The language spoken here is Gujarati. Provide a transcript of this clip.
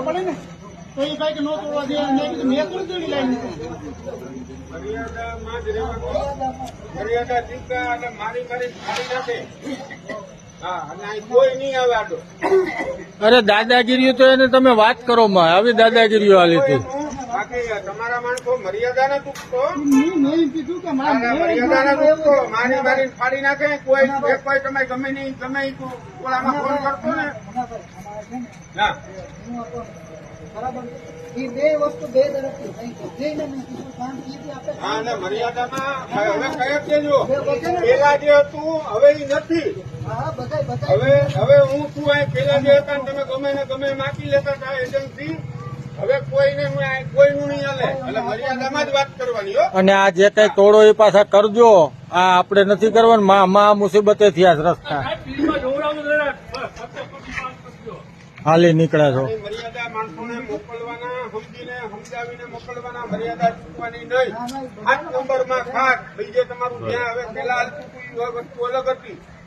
પડે ને તો એ ભાઈ કે નો તોડવા દે મેં થોડી તોડી લાવી મર્યાદામાં જ રહેવાનું. મર્યાદા ચૂકા અને મારી ફાડી નાખે. હા, અને અહીં કોઈ નહીં આવે આડો. અરે દાદાગીરી તો એને તમે વાત કરો માં આવી દાદાગીરીઓ હાલી હતી. બાકી તમારા માણસો મર્યાદાને ચૂકતો. મેં કીધું કે મર્યાદાને ચૂકતો મારી ફાડી નાખે. કોઈ તમે ગમે નહીં ગમે ઓલામાં ફોન કરતો ને. હા, બરાબર એ બે વસ્તુ બે તરફથી થઈ છે. જઈને મેં કીધું શાંતિથી આપણે હા, અને મર્યાદામાં હવે કઈ દેજો. પેલા જે હતું હવે એ નથી. હા બધા હવે હું છું અહીં પેલા જે હતા ને તમે ગમે ને ગમે માગી લેતા હતા એજન્સી. હવે કોઈનું નહીં હાલે. એટલે મર્યાદામાં જ વાત કરવાની હો. અને આ જે કઈ તોડો એ પાછા કરજો. આ આપણે નથી કરવાનું. માં મુસીબતે થયા છે રસ્તા હાલી નીકળ્યા છો. મર્યાદા માણસોને મોકલવાના સમજાવીને મોકલવાના. મર્યાદા ચૂકવાની નહીં. 8 નંબરમાં ખાસ બીજે તમારું જ્યાં હવે પેલા વસ્તુ અલગ હતી.